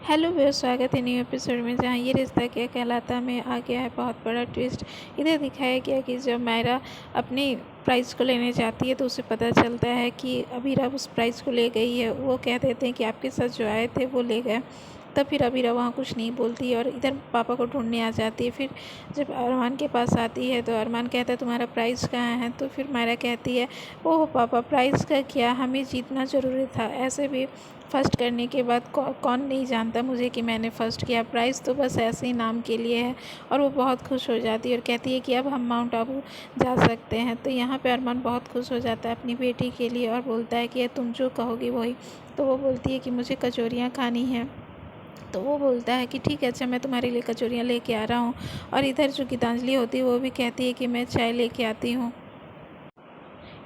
Hello viewers, स्वागत है new episode में जहाँ ये रिश्ता क्या कहलाता में आ गया है बहुत बड़ा ट्विस्ट। इधर दिखाया गया कि जब मायरा अपनी प्राइज़ को लेने जाती है तो उसे पता चलता है कि अबीरा उस प्राइज़ को ले गई है। वो कह देते हैं कि आपके साथ जो आए थे वो ले गए। तब फिर अबीरा वहाँ कुछ नहीं बोलती है और इधर पापा को ढूंढने आ जाती है। फिर जब अरमान के पास आती है तो अरमान कहता है तुम्हारा प्राइज़ कहाँ है। तो फिर मायरा कहती है ओह पापा, प्राइज़ का क्या, हमें जीतना ज़रूरी था। ऐसे भी फ़र्स्ट करने के बाद कौन नहीं जानता मुझे कि मैंने फ़र्स्ट किया। प्राइज़ तो बस ऐसे ही नाम के लिए है। और वो बहुत खुश हो जाती है और कहती है कि अब हम माउंट आबू जा सकते हैं। तो यहाँ पे अरमान बहुत खुश हो जाता है अपनी बेटी के लिए और बोलता है कि तुम जो कहोगी वही। तो वो बोलती है कि मुझे कचौरियाँ खानी हैं। तो वो बोलता है कि ठीक है, अच्छा मैं तुम्हारे लिए कचौरियाँ लेके आ रहा हूँ। और इधर जो गीतांजलि होती है वो भी कहती है कि मैं चाय लेके आती हूँ।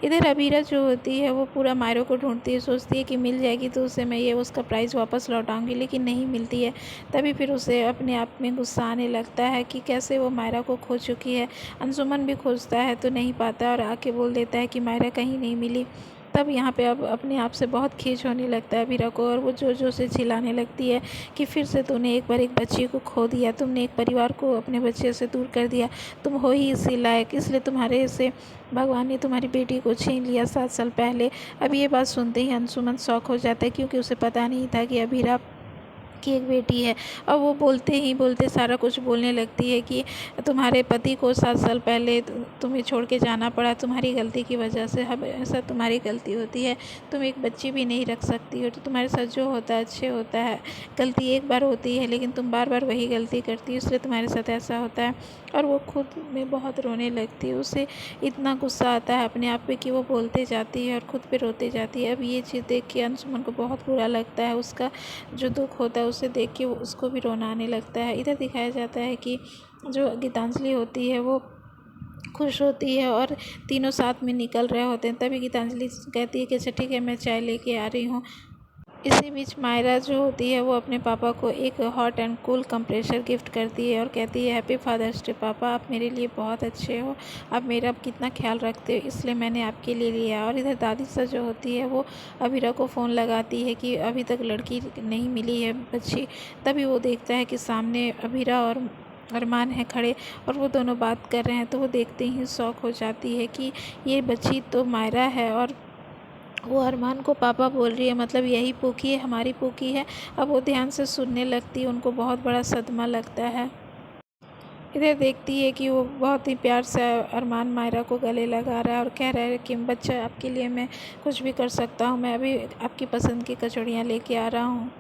इधर अबीरा जो होती है वो पूरा मायरो को ढूंढती है, सोचती है कि मिल जाएगी तो उसे मैं ये उसका प्राइज़ वापस लौटाऊंगी, लेकिन नहीं मिलती है। तभी फिर उसे अपने आप में गुस्सा आने लगता है कि कैसे वो मायरा को खो चुकी है। अंजुमन भी खोजता है तो नहीं पाता और आके बोल देता है कि मायरा कहीं नहीं मिली। तब यहाँ पे अब अपने आप से बहुत खींच होने लगता है अबीरा को और वो ज़ोर ज़ोर से चिल्लाने लगती है कि फिर से तूने एक बार एक बच्ची को खो दिया, तुमने एक परिवार को अपने बच्चे से दूर कर दिया। तुम हो ही इसी लायक, इसलिए तुम्हारे से भगवान ने तुम्हारी बेटी को छीन लिया 7 साल पहले। अब ये बात सुनते ही अंशुमन शौक हो जाता है, क्योंकि उसे पता नहीं था कि अबीरा की एक बेटी है। और वो बोलते ही बोलते सारा कुछ बोलने लगती है कि तुम्हारे पति को 7 साल पहले तुम्हें छोड़ के जाना पड़ा, तुम्हारी गलती की वजह से, हमेशा तुम्हारी गलती होती है। तुम एक बच्ची भी नहीं रख सकती हो, तो तुम्हारे साथ जो होता है अच्छे होता है। गलती एक बार होती है लेकिन तुम बार बार वही गलती करती हो, इसलिए तुम्हारे साथ ऐसा होता है। और वो खुद में बहुत रोने लगती है। उसे इतना गुस्सा आता है अपने आप पे कि वो बोलते जाती है और खुद पे रोते जाती है। अब ये चीज़ देख के अंशुमन को बहुत बुरा लगता है। उसका जो दुख होता है उसे देख के उसको भी रोना आने लगता है। इधर दिखाया जाता है कि जो गीतांजलि होती है वो खुश होती है और तीनों साथ में निकल रहे होते हैं। तभी गीतांजलि कहती है कि अच्छा ठीक है, मैं चाय लेके आ रही हूँ। इसी बीच मायरा जो होती है वो अपने पापा को एक hot and cool compressor gift करती है और कहती है हैप्पी फादर्स डे पापा, आप मेरे लिए बहुत अच्छे हो, आप मेरा कितना ख्याल रखते हो, इसलिए मैंने आपके लिए लिया। और इधर दादी सा जो होती है वो अबीरा को फ़ोन लगाती है कि अभी तक लड़की नहीं मिली है, बच्ची। तभी वो देखता है कि सामने अबीरा और अरमान है खड़े और वो दोनों बात कर रहे हैं। तो वो देखते ही शौक हो जाती है कि ये बच्ची तो मायरा है। और वो अरमान को पापा बोल रही है, मतलब यही पूकी है, हमारी पूकी है। अब वो ध्यान से सुनने लगती है, उनको बहुत बड़ा सदमा लगता है। इधर देखती है कि वो बहुत ही प्यार से अरमान मायरा को गले लगा रहा है और कह रहा है कि बच्चा, आपके लिए मैं कुछ भी कर सकता हूँ, मैं अभी आपकी पसंद की कचौड़ियाँ लेके आ रहा हूँ।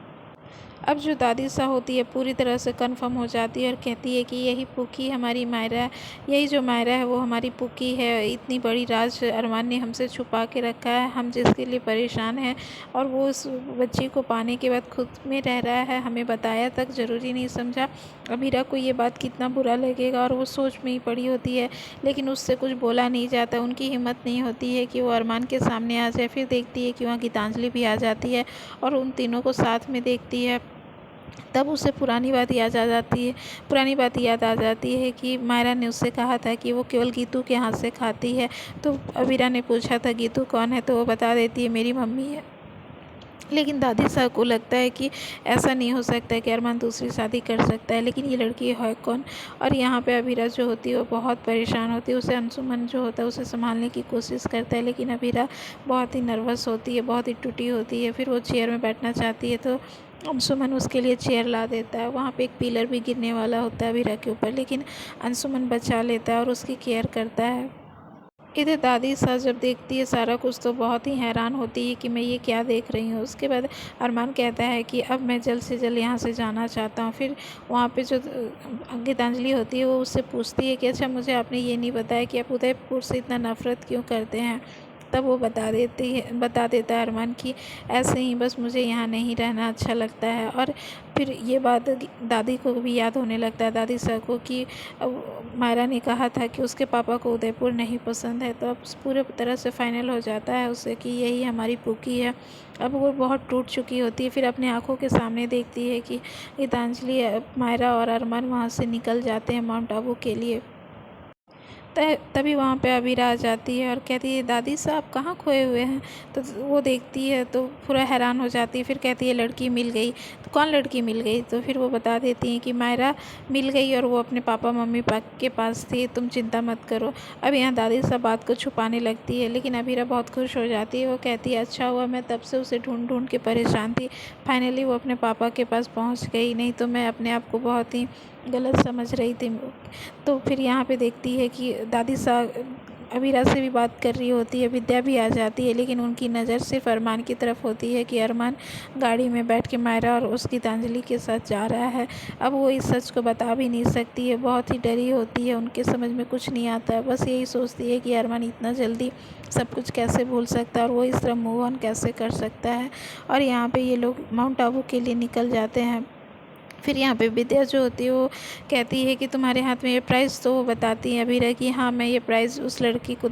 अब जो दादी सा होती है पूरी तरह से कंफर्म हो जाती है और कहती है कि यही पुकी हमारी मायरा है, यही जो मायरा है वो हमारी पुकी है। इतनी बड़ी राज अरमान ने हमसे छुपा के रखा है, हम जिसके लिए परेशान हैं, और वो उस बच्ची को पाने के बाद खुद में रह रहा है, हमें बताया तक ज़रूरी नहीं समझा। अबीरा को ये बात कितना बुरा लगेगा और वो सोच में ही पड़ी होती है, लेकिन उससे कुछ बोला नहीं जाता। उनकी हिम्मत नहीं होती है कि वो अरमान के सामने आ जाए। फिर देखती है कि वहाँ गीतांजलि भी आ जाती है और उन तीनों को साथ में देखती है। तब उसे पुरानी बात याद आ जाती है कि मायरा ने उससे कहा था कि वो केवल गीतू के हाथ से खाती है। तो अबीरा ने पूछा था गीतू कौन है, तो वो बता देती है मेरी मम्मी है। लेकिन दादी साहब को लगता है कि ऐसा नहीं हो सकता है कि अरमान दूसरी शादी कर सकता है, लेकिन ये लड़की है कौन। और यहाँ पे अबीरा जो होती है वो बहुत परेशान होती है। उसे अंशुमन जो होता है उसे संभालने की कोशिश करता है, लेकिन अबीरा बहुत ही नर्वस होती है, बहुत ही टूटी होती है। फिर वो चेयर में बैठना चाहती है तो अंशुमन उसके लिए चेयर ला देता है। वहाँ पे एक पिलर भी गिरने वाला होता है अबीरा के ऊपर, लेकिन अंशुमन बचा लेता है और उसकी केयर करता है। इधर दादी सास जब देखती है सारा कुछ तो बहुत ही हैरान होती है कि मैं ये क्या देख रही हूँ। उसके बाद अरमान कहता है कि अब मैं जल्द से जल्द यहाँ से जाना चाहता हूँ। फिर वहाँ पे जो गीतांजलि होती है वो उससे पूछती है कि अच्छा मुझे आपने ये नहीं बताया कि आप उदयपुर से इतना नफ़रत क्यों करते हैं। तब वो बता देता है अरमान कि ऐसे ही बस मुझे यहाँ नहीं रहना अच्छा लगता है। और फिर ये बात दादी को भी याद होने लगता है, दादी साहब को, कि मायरा ने कहा था कि उसके पापा को उदयपुर नहीं पसंद है। तो अब पूरे तरह से फाइनल हो जाता है उसे कि यही हमारी पुकी है। अब वो बहुत टूट चुकी होती है। फिर अपने आँखों के सामने देखती है कि गीतांजलि, मायरा और अरमान वहाँ से निकल जाते हैं माउंट आबू के लिए। तभी वहाँ पे अबीरा आ जाती है और कहती है दादी साहब कहाँ खोए हुए हैं। तो वो देखती है तो पूरा हैरान हो जाती है। फिर कहती है लड़की मिल गई। तो कौन लड़की मिल गई? तो फिर वो बता देती हैं कि मायरा मिल गई और वो अपने पापा मम्मी के पास थी, तुम चिंता मत करो। अब यहाँ दादी साहब बात को छुपाने लगती है, लेकिन अबीरा बहुत खुश हो जाती है। वो कहती है अच्छा हुआ, मैं तब से उसे ढूंढ ढूंढ के परेशान थी, फाइनली वो अपने पापा के पास पहुँच गई, नहीं तो मैं अपने आप को बहुत ही गलत समझ रही थी। तो फिर यहाँ पे देखती है कि दादी साहब अबीरा से भी बात कर रही होती है। विद्या भी आ जाती है, लेकिन उनकी नज़र सिर्फ अरमान की तरफ होती है कि अरमान गाड़ी में बैठ के मायरा और उसकी गीतांजलि के साथ जा रहा है। अब वो इस सच को बता भी नहीं सकती है, बहुत ही डरी होती है, उनके समझ में कुछ नहीं आता है। बस यही सोचती है कि अरमान इतना जल्दी सब कुछ कैसे भूल सकता है और वो इस तरह मूव ऑन कैसे कर सकता है। और यहाँ पे ये लोग माउंट आबू के लिए निकल जाते हैं। फिर यहाँ पे विद्या जो होती है वो कहती है कि तुम्हारे हाथ में ये प्राइज़, तो वो बताती है अबीरा कि हाँ मैं ये प्राइज़ उस लड़की को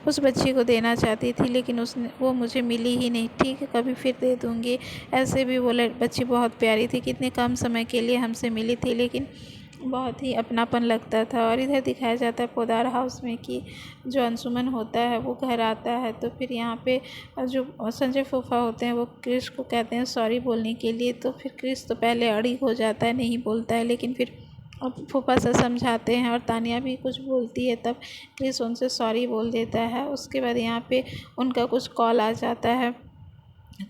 उस बच्ची को देना चाहती थी, लेकिन वो मुझे मिली ही नहीं। ठीक है, कभी फिर दे दूँगी। ऐसे भी वो बच्ची बहुत प्यारी थी, कितने कम समय के लिए हमसे मिली थी, लेकिन बहुत ही अपनापन लगता था। और इधर दिखाया जाता है पोदार हाउस में कि जो अंशुमन होता है वो घर आता है। तो फिर यहाँ पे जो संजय फूफा होते हैं वो क्रिश को कहते हैं सॉरी बोलने के लिए। तो फिर क्रिश तो पहले अड़ी हो जाता है, नहीं बोलता है, लेकिन फिर फूफा से समझाते हैं और तानिया भी कुछ बोलती है, तब क्रिश उनसे सॉरी बोल देता है। उसके बाद यहाँ पे उनका कुछ कॉल आ जाता है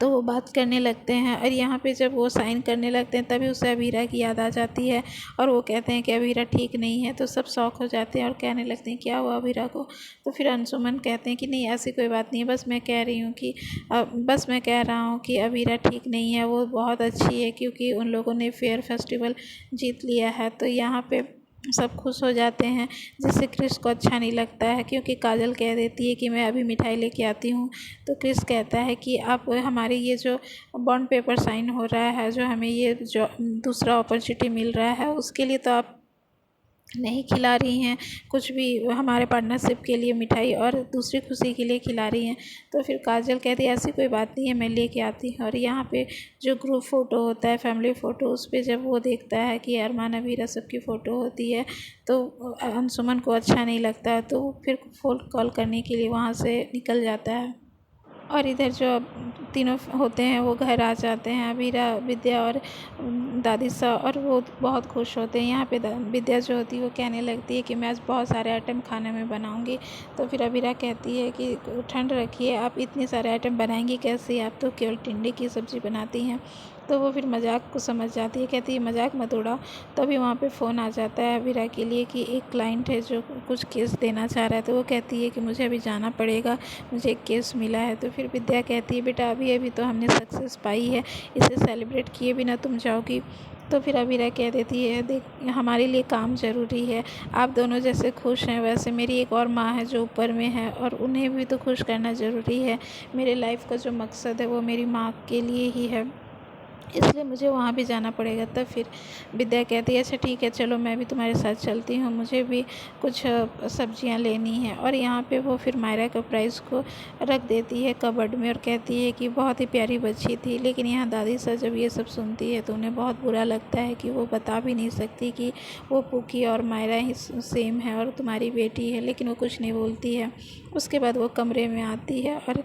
तो वो बात करने लगते हैं। और यहाँ पे जब वो साइन करने लगते हैं तभी उसे अबीरा की याद आ जाती है और वो कहते हैं कि अबीरा ठीक नहीं है। तो सब शौक हो जाते हैं और कहने लगते हैं क्या हुआ अबीरा को। तो फिर अंशुमन कहते हैं कि नहीं ऐसी कोई बात नहीं है, बस मैं कह रहा हूँ कि अबीरा ठीक नहीं है, वो बहुत अच्छी है क्योंकि उन लोगों ने फेयर फेस्टिवल जीत लिया है। तो यहाँ पे सब खुश हो जाते हैं, जिससे क्रिश को अच्छा नहीं लगता है क्योंकि काजल कह देती है कि मैं अभी मिठाई लेके आती हूँ। तो क्रिश कहता है कि आप हमारे ये जो बॉन्ड पेपर साइन हो रहा है, जो हमें ये जो दूसरा अपॉर्चुनिटी मिल रहा है, उसके लिए तो आप नहीं खिला रही हैं कुछ भी हमारे पार्टनरशिप के लिए मिठाई, और दूसरी खुशी के लिए खिला रही हैं। तो फिर काजल कहती है ऐसी कोई बात नहीं है, मैं लेके आती हूँ। और यहाँ पे जो ग्रुप फ़ोटो होता है, फैमिली फ़ोटो, उस पर जब वो देखता है कि अरमान अबीरा सबकी फ़ोटो होती है तो अंशुमन को अच्छा नहीं लगता है, तो वो फिर फ़ोन कॉल करने के लिए वहाँ से निकल जाता है। और इधर जो तीनों होते हैं वो घर आ जाते हैं, अबीरा, विद्या और दादी सा, और वो बहुत खुश होते हैं। यहाँ पे विद्या जो होती है वो कहने लगती है कि मैं आज बहुत सारे आइटम खाने में बनाऊंगी। तो फिर अबीरा कहती है कि ठंड रखिए, आप इतने सारे आइटम बनाएंगी कैसे, आप तो केवल टिंडे की सब्ज़ी बनाती हैं। तो वो फिर मजाक को समझ जाती है, कहती है मजाक मत उड़ाओ। तभी वहाँ पे फ़ोन आ जाता है अबीरा के लिए कि एक क्लाइंट है जो कुछ केस देना चाह रहा है। तो वो कहती है कि मुझे अभी जाना पड़ेगा, मुझे एक केस मिला है। तो फिर विद्या कहती है बेटा अभी अभी तो हमने सक्सेस पाई है, इसे सेलिब्रेट किए बिना तुम जाओगी। तो फिर अबीरा कह देती है देख हमारे लिए काम ज़रूरी है, आप दोनों जैसे खुश हैं वैसे मेरी एक और माँ है जो ऊपर में है, और उन्हें भी तो खुश करना ज़रूरी है। मेरे लाइफ का जो मकसद है वो मेरी माँ के लिए ही है, इसलिए मुझे वहाँ भी जाना पड़ेगा। तब फिर विद्या कहती है अच्छा ठीक है चलो मैं भी तुम्हारे साथ चलती हूँ, मुझे भी कुछ सब्जियाँ लेनी है। और यहाँ पे वो फिर मायरा का प्राइस को रख देती है कबर्ड में और कहती है कि बहुत ही प्यारी बच्ची थी। लेकिन यहाँ दादी सर जब ये सब सुनती है तो उन्हें बहुत बुरा लगता है कि वो बता भी नहीं सकती कि वो पुकी और मायरा ही सेम है और तुम्हारी बेटी है, लेकिन वो कुछ नहीं बोलती है। उसके बाद वो कमरे में आती है और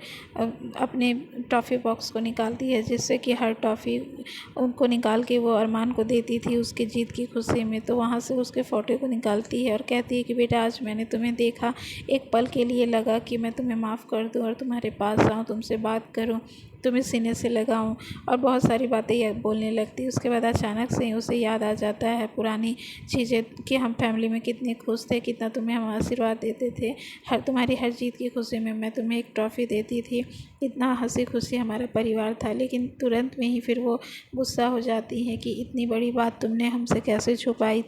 अपने टॉफ़ी बॉक्स को निकालती है, जिससे कि हर टॉफ़ी उनको निकाल के वो अरमान को देती थी उसकी जीत की खुशी में। तो वहाँ से उसके फ़ोटो को निकालती है और कहती है कि बेटा आज मैंने तुम्हें देखा, एक पल के लिए लगा कि मैं तुम्हें माफ़ कर दूँ और तुम्हारे पास आऊँ, तुमसे बात करूँ, तुम्हें सीने से लगाऊं, और बहुत सारी बातें बोलने लगती है। उसके बाद अचानक से उसे याद आ जाता है पुरानी चीज़ें कि हम फैमिली में कितने खुश थे, कितना तुम्हें हम आशीर्वाद देते थे, तुम्हारी हर जीत की खुशी में मैं तुम्हें एक ट्रॉफ़ी देती थी, इतना हंसी खुशी हमारा परिवार था। लेकिन तुरंत में ही फिर वो गुस्सा हो जाती हैं कि इतनी बड़ी बात तुमने हमसे कैसे छुपाई,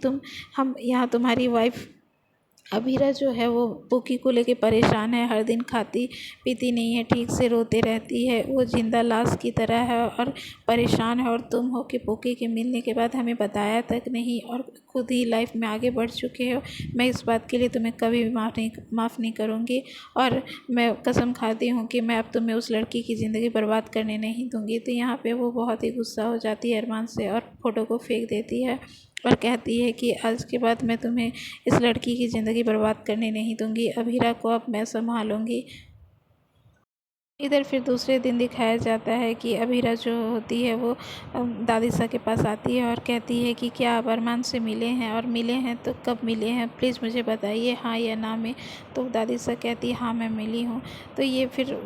हम यहाँ तुम्हारी वाइफ अबीरा जो है वो पुकी को लेके परेशान है, हर दिन खाती पीती नहीं है, ठीक से रोते रहती है, वो जिंदा लाश की तरह है और परेशान है, और तुम हो कि पुकी के मिलने के बाद हमें बताया तक नहीं और खुद ही लाइफ में आगे बढ़ चुके हो। मैं इस बात के लिए तुम्हें कभी भी माफ़ नहीं करूँगी और मैं कसम खाती हूँ कि मैं अब तुम्हें उस लड़की की ज़िंदगी बर्बाद करने नहीं दूँगी। तो यहाँ पे वो बहुत ही गुस्सा हो जाती है अरमान से और फ़ोटो को फेंक देती है और कहती है कि आज के बाद मैं तुम्हें इस लड़की की ज़िंदगी बर्बाद करने नहीं दूँगी। अभीरा को अब मैं संभालूँगी। इधर फिर दूसरे दिन दिखाया जाता है कि अभीरा जो होती है वो दादी सा के पास आती है और कहती है कि क्या आप अरमान से मिले हैं, और मिले हैं तो कब मिले हैं, प्लीज़ मुझे बताइए हाँ या ना में। तो दादी सा कहती है हाँ मैं मिली हूँ। तो ये फिर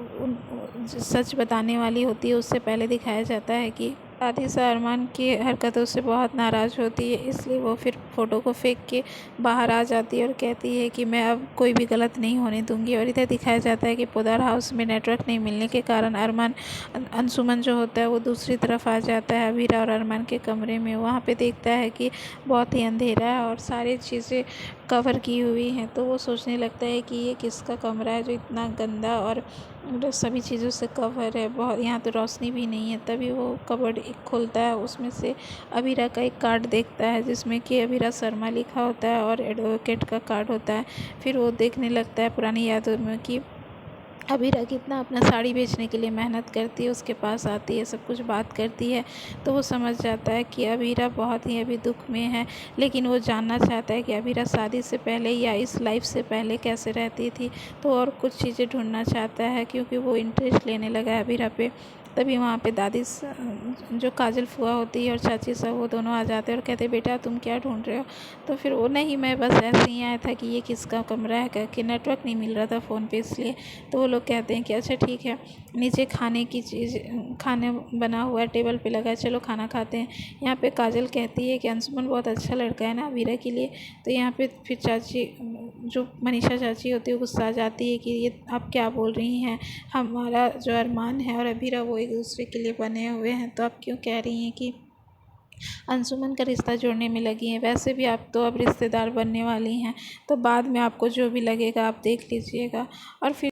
सच बताने वाली होती है उससे पहले दिखाया जाता है कि दादी सा अरमान की हरकतों से बहुत नाराज़ होती है, इसलिए वो फिर फ़ोटो को फेंक के बाहर आ जाती है और कहती है कि मैं अब कोई भी गलत नहीं होने दूंगी। और इधर दिखाया जाता है कि पोदार हाउस में नेटवर्क नहीं मिलने के कारण अरमान अंशुमन जो होता है वो दूसरी तरफ आ जाता है अभीरा और अरमान के कमरे में। वहाँ पे देखता है कि बहुत ही अंधेरा है और सारी चीज़ें कवर की हुई हैं। तो वो सोचने लगता है कि ये किसका कमरा है जो इतना गंदा और सभी चीज़ों से कवर है, बहुत यहाँ तो रोशनी भी नहीं है। तभी वो कबर्ड एक खोलता है, उसमें से अभीरा का एक कार्ड देखता है जिसमें कि अभीरा शर्मा लिखा होता है और एडवोकेट का कार्ड होता है। फिर वो देखने लगता है पुरानी यादों में कि अभीरा कितना अपना साड़ी बेचने के लिए मेहनत करती है, उसके पास आती है, सब कुछ बात करती है। तो वो समझ जाता है कि अभीरा बहुत ही अभी दुख में है, लेकिन वो जानना चाहता है कि अभीरा शादी से पहले या इस लाइफ से पहले कैसे रहती थी। तो और कुछ चीज़ें ढूंढना चाहता है क्योंकि वो इंटरेस्ट लेने लगा है अभीरा पे। तभी वहाँ पे दादी जो काजल फुआ होती है और चाची साहब वो दोनों आ जाते हैं और कहते बेटा तुम क्या ढूंढ रहे हो। तो फिर वो नहीं मैं बस ऐसे ही आया था कि ये किसका कमरा है, कि नेटवर्क नहीं मिल रहा था फ़ोन पे इसलिए। तो वो लोग कहते हैं कि अच्छा ठीक है, नीचे खाने की चीज़ खाने बना हुआ है, टेबल पे लगा है, चलो खाना खाते हैं। यहाँ पे काजल कहती है कि अंशुमन बहुत अच्छा लड़का है ना अभीरा के लिए। तो यहाँ पे फिर चाची जो मनीषा चाची होती है गुस्सा आ जाती है कि ये आप क्या बोल रही हैं, हमारा जो अरमान है और अभीरा वो एक दूसरे के लिए बने हुए हैं, तो आप क्यों कह रही हैं कि अंशुमन का रिश्ता जोड़ने में लगी हैं। वैसे भी आप तो अब रिश्तेदार बनने वाली हैं, तो बाद में आपको जो भी लगेगा आप देख लीजिएगा। और फिर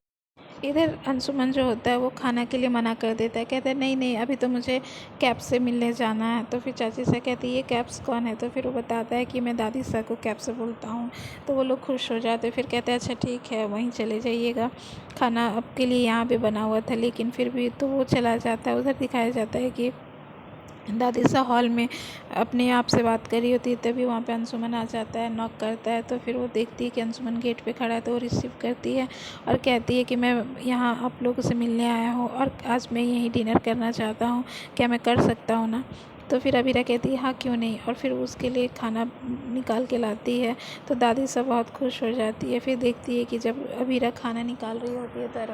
इधर अंशुमन जो होता है वो खाना के लिए मना कर देता है, कहता है नहीं नहीं अभी तो मुझे कैब से मिलने जाना है। तो फिर चाची से कहती है ये कैब्स कौन है। तो फिर वो बताता है कि मैं दादी सा को कैब से बोलता हूँ। तो वो लोग खुश हो जाते हैं, फिर कहते हैं अच्छा ठीक है वहीं चले जाइएगा, खाना आपके लिए यहाँ पे बना हुआ था। लेकिन फिर भी तो वो चला जाता है। उधर दिखाया जाता है कि दादी सा हॉल में अपने आप से बात कर रही होती है, तभी वहाँ पे अंशुमन आ जाता है, नॉक करता है। तो फिर वो देखती है कि अंशुमन गेट पे खड़ा है, तो वो रिसीव करती है और कहती है कि मैं यहाँ आप लोगों से मिलने आया हूँ और आज मैं यहीं डिनर करना चाहता हूँ, क्या मैं कर सकता हूँ ना। तो फिर अभीरा कहती है हाँ क्यों नहीं, और फिर उसके लिए खाना निकाल के लाती है। तो दादी सब बहुत खुश हो जाती है। फिर देखती है कि जब अभीरा खाना निकाल रही होती है तो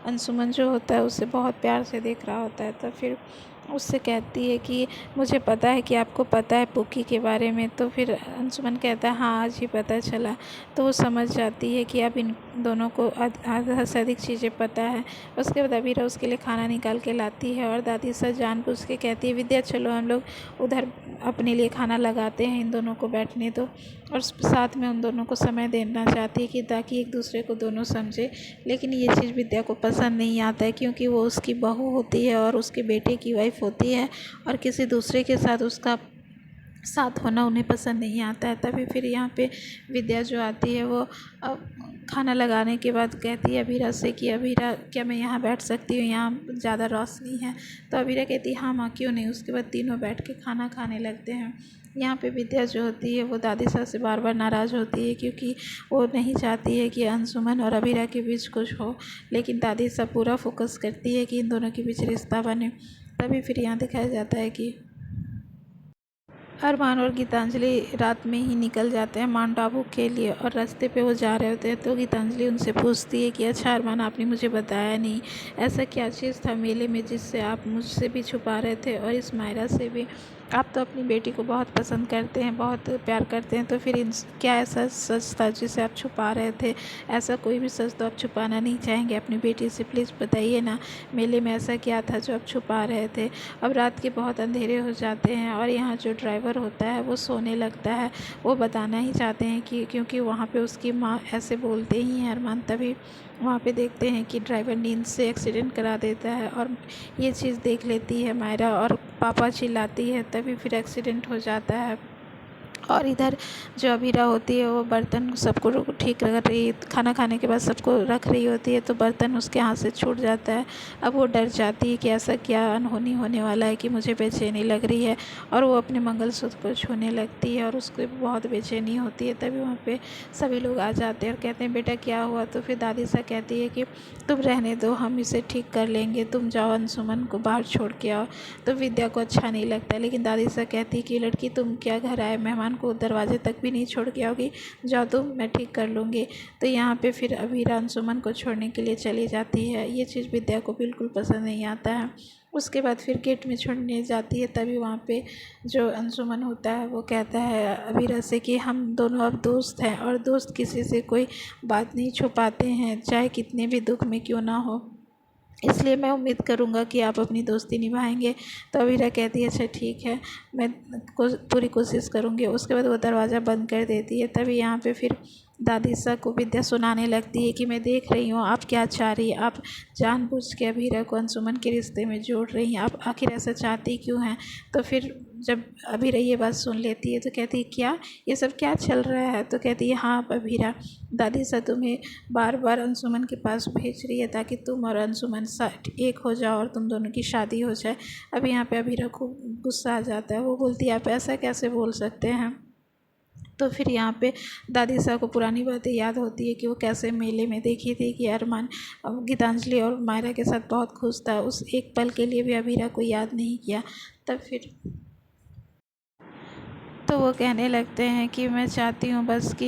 अंशुमन जो होता है उसे बहुत प्यार से देख रहा होता है। तो फिर उससे कहती है कि मुझे पता है कि आपको पता है पुक्की के बारे में। तो फिर अंशुमन कहता है हाँ आज ही पता चला। तो वो समझ जाती है कि अब इन दोनों को आधा से अधिक चीज़ें पता है। उसके बाद अभीरा उसके लिए खाना निकाल के लाती है और दादी सर जानबूझ के कहती है विद्या चलो हम लोग उधर अपने लिए खाना लगाते हैं, इन दोनों को बैठने दो। और साथ में उन दोनों को समय देना चाहती है कि ताकि एक दूसरे को दोनों समझे। लेकिन ये चीज़ विद्या को पसंद नहीं आता है क्योंकि वो उसकी बहू होती है और उसके बेटे की वाइफ होती है और किसी दूसरे के साथ उसका साथ होना उन्हें पसंद नहीं आता है। तभी फिर यहाँ पे विद्या जो आती है वो खाना लगाने के बाद कहती है अभीरा से कि अभीरा क्या मैं यहाँ बैठ सकती हूँ, यहाँ ज़्यादा रोशनी है। तो अभीरा कहती है हाँ माँ क्यों नहीं। उसके बाद तीनों बैठ के खाना खाने लगते हैं। यहाँ पे विद्या जो होती है वो दादी साहब से बार बार नाराज़ होती है क्योंकि वो नहीं चाहती है कि अंशुमन और अभीरा के बीच कुछ हो, लेकिन दादी साहब पूरा फोकस करती है कि इन दोनों के बीच रिश्ता बने। तभी फिर यहाँ दिखाया जाता है कि अरमान और गीतांजलि रात में ही निकल जाते हैं माउंट आबू के लिए और रास्ते पे वो जा रहे होते हैं। तो गीतांजलि उनसे पूछती है कि अच्छा अरमान आपने मुझे बताया नहीं, ऐसा क्या चीज़ था मेले में जिससे आप मुझसे भी छुपा रहे थे और इस मायरा से भी। आप तो अपनी बेटी को बहुत पसंद करते हैं, बहुत प्यार करते हैं, तो फिर क्या ऐसा सच था जिसे आप छुपा रहे थे। ऐसा कोई भी सच तो आप छुपाना नहीं चाहेंगे अपनी बेटी से, प्लीज़ बताइए ना मेले में ऐसा क्या था जो आप छुपा रहे थे। अब रात के बहुत अंधेरे हो जाते हैं और यहाँ जो ड्राइवर होता है वो सोने लगता है। वो बताना ही चाहते हैं कि क्योंकि वहाँ पे उसकी माँ ऐसे बोलते ही हैं अरमान। तभी वहाँ पे देखते हैं कि ड्राइवर नींद से एक्सीडेंट करा देता है और ये चीज़ देख लेती है मायरा और पापा चिल्लाती है। तभी फिर एक्सीडेंट हो जाता है और इधर जो अबीरा होती है वो बर्तन सबको ठीक कर रही, खाना खाने के बाद सबको रख रही होती है, तो बर्तन उसके हाथ से छूट जाता है। अब वो डर जाती है कि ऐसा क्या अनहोनी होने वाला है कि मुझे बेचैनी लग रही है, और वो अपने मंगलसूत्र को छूने लगती है और उसको बहुत बेचैनी होती है। तभी वहाँ पे सभी लोग आ जाते हैं और कहते हैं बेटा क्या हुआ। तो फिर दादी सा कहती है कि तुम रहने दो, हम इसे ठीक कर लेंगे, तुम जाओ अंशुमन को बाहर छोड़ के आओ। तो विद्या को अच्छा नहीं लगता, लेकिन दादी सा कहती है कि लड़की तुम क्या घर आए, मेहमान को दरवाजे तक भी नहीं छोड़ के आओगी, जाओ तुम, मैं ठीक कर लूँगी। तो यहाँ पे फिर अबीरा अंशुमन को छोड़ने के लिए चली जाती है। ये चीज़ विद्या को बिल्कुल पसंद नहीं आता है। उसके बाद फिर गेट में छोड़ने जाती है, तभी वहाँ पे जो अंशुमन होता है वो कहता है अबीरा से कि हम दोनों अब दोस्त हैं, और दोस्त किसी से कोई बात नहीं छुपाते हैं, चाहे कितने भी दुख में क्यों ना हो, इसलिए मैं उम्मीद करूँगा कि आप अपनी दोस्ती निभाएंगे। तो अबीरा कहती है अच्छा ठीक है, मैं पूरी कोशिश करूँगी। उसके बाद वो दरवाज़ा बंद कर देती है। तभी यहाँ पे फिर दादी सा को विद्या सुनाने लगती है कि मैं देख रही हूँ आप क्या चाह रही है, आप जानबूझ के अबीरा को अंशुमन के रिश्ते में जोड़ रही हैं, आप आखिर ऐसा चाहती क्यों हैं। तो फिर जब अबीरा ये बात सुन लेती है तो कहती है क्या ये सब क्या चल रहा है। तो कहती है हाँ अबीरा, दादी सा तुम्हें बार बार अंशुमन के पास भेज रही है ताकि तुम और अंशुमन एक हो जाओ और तुम दोनों की शादी हो जाए। अब यहाँ पे अबीरा को गुस्सा आ जाता है, वो बोलती है आप ऐसा कैसे बोल सकते हैं। तो फिर यहाँ पे दादी साहब को पुरानी बातें याद होती है कि वो कैसे मेले में देखी थी कि अरमान गीतांजलि और मायरा के साथ बहुत खुश था, उस एक पल के लिए भी अबीरा को याद नहीं किया। तब फिर तो वो कहने लगते हैं कि मैं चाहती हूँ बस कि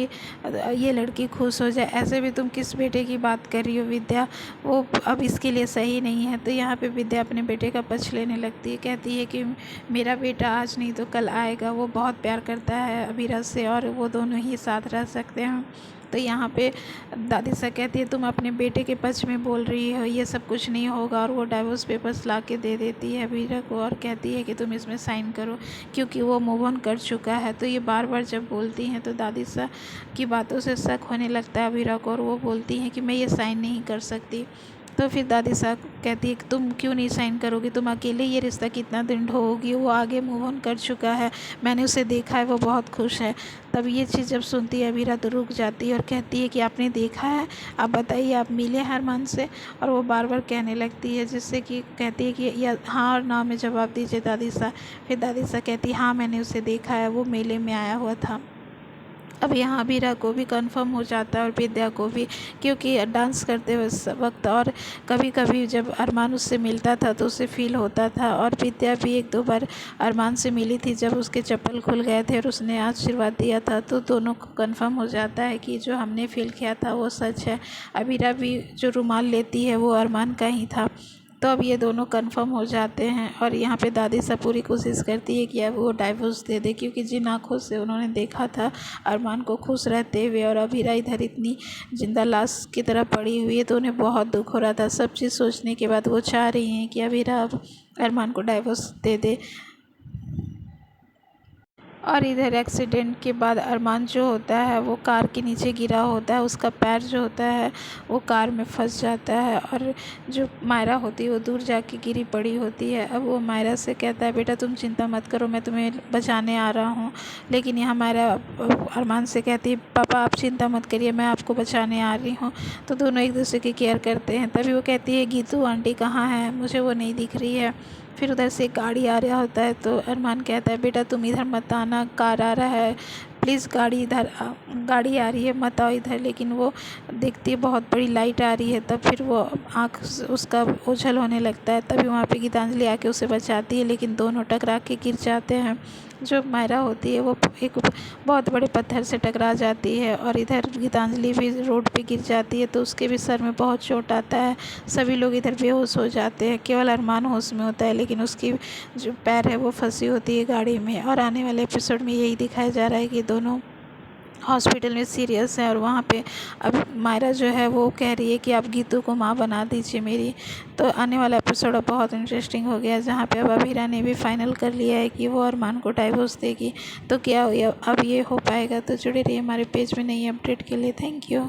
ये लड़की खुश हो जाए, ऐसे भी तुम किस बेटे की बात कर रही हो विद्या, वो अब इसके लिए सही नहीं है। तो यहाँ पे विद्या अपने बेटे का पक्ष लेने लगती है, कहती है कि मेरा बेटा आज नहीं तो कल आएगा, वो बहुत प्यार करता है अबीरा से और वो दोनों ही साथ रह सकते हैं। तो यहाँ पे दादी सा कहती है तुम अपने बेटे के पक्ष में बोल रही हो, ये सब कुछ नहीं होगा, और वो डाइवोर्स पेपर्स ला के दे देती है अबीरा को और कहती है कि तुम इसमें साइन करो क्योंकि वो मूव ऑन कर चुका है। तो ये बार बार जब बोलती हैं तो दादी सा की बातों से शक होने लगता है अबीरा को, और वो बोलती हैं कि मैं ये साइन नहीं कर सकती। तो फिर दादी साहब कहती है कि तुम क्यों नहीं साइन करोगी, तुम अकेले ये रिश्ता कितना दिन ढोओगी, वो आगे मूव ऑन कर चुका है, मैंने उसे देखा है, वो बहुत खुश है। तब ये चीज़ जब सुनती है अबीरा तो रुक जाती है और कहती है कि आपने देखा है, आप बताइए आप मिले अरमान से। और वो बार बार कहने लगती है जिससे कि कहती है कि या हाँ और ना में जवाब दीजिए दादी साहब। फिर दादी साहब कहती है हाँ मैंने उसे देखा है, वो मेले में आया हुआ था। अब यहाँ अबीरा को भी कंफर्म हो जाता है और विद्या को भी, क्योंकि डांस करते वक्त और कभी कभी जब अरमान उससे मिलता था तो उसे फील होता था, और विद्या भी एक दो बार अरमान से मिली थी जब उसके चप्पल खुल गए थे और उसने आशीर्वाद दिया था। तो दोनों को कंफर्म हो जाता है कि जो हमने फील किया था वो सच है। अबीरा भी जो रुमाल लेती है वो अरमान का ही था। तो अब ये दोनों कंफर्म हो जाते हैं, और यहाँ पे दादी सब पूरी कोशिश करती है कि अब वो डाइवोर्स दे दे, क्योंकि जिन आँखों से उन्होंने देखा था अरमान को खुश रहते हुए और अबीरा इधर इतनी जिंदा लाश की तरह पड़ी हुई है, तो उन्हें बहुत दुख हो रहा था। सब चीज़ सोचने के बाद वो चाह रही हैं कि अबीरा अब अरमान को डाइवोर्स दे दे। और इधर एक्सीडेंट के बाद अरमान जो होता है वो कार के नीचे गिरा होता है, उसका पैर जो होता है वो कार में फंस जाता है, और जो मायरा होती है वो दूर जाके गिरी पड़ी होती है। अब वो मायरा से कहता है बेटा तुम चिंता मत करो, मैं तुम्हें बचाने आ रहा हूँ। लेकिन यहाँ मायरा अरमान से कहती है पापा आप चिंता मत करिए, मैं आपको बचाने आ रही हूँ। तो दोनों एक दूसरे की केयर करते हैं। तभी वो कहती है गीतू आंटी कहाँ है, मुझे वो नहीं दिख रही है। फिर उधर से गाड़ी आ रहा होता है तो अरमान कहता है बेटा तुम इधर मत आना, कार आ रहा है, प्लीज़ गाड़ी आ रही है मत आओ इधर। लेकिन वो देखती है बहुत बड़ी लाइट आ रही है, तब फिर वो आँख उसका ओझल होने लगता है। तभी वहाँ पे गीतांजलि आके उसे बचाती है, लेकिन दोनों टकरा के गिर जाते हैं। जो मायरा होती है वो एक बहुत बड़े पत्थर से टकरा जाती है, और इधर गीतांजलि भी रोड पे गिर जाती है तो उसके भी सर में बहुत चोट आता है। सभी लोग इधर बेहोश हो जाते हैं, केवल अरमान होश में होता है, लेकिन उसकी जो पैर है वो फंसी होती है गाड़ी में। और आने वाले एपिसोड में यही दिखाया जा रहा है कि दोनों हॉस्पिटल में सीरियस है, और वहाँ पे अब मायरा जो है वो कह रही है कि आप गीतू को माँ बना दीजिए मेरी। तो आने वाला एपिसोड अब बहुत इंटरेस्टिंग हो गया, जहाँ पे अब अबीरा ने भी फाइनल कर लिया है कि वो अरमान को डाइवोर्स देगी। तो क्या अब ये हो पाएगा, तो जुड़े रहिए हमारे पेज में नई अपडेट के लिए। Thank you.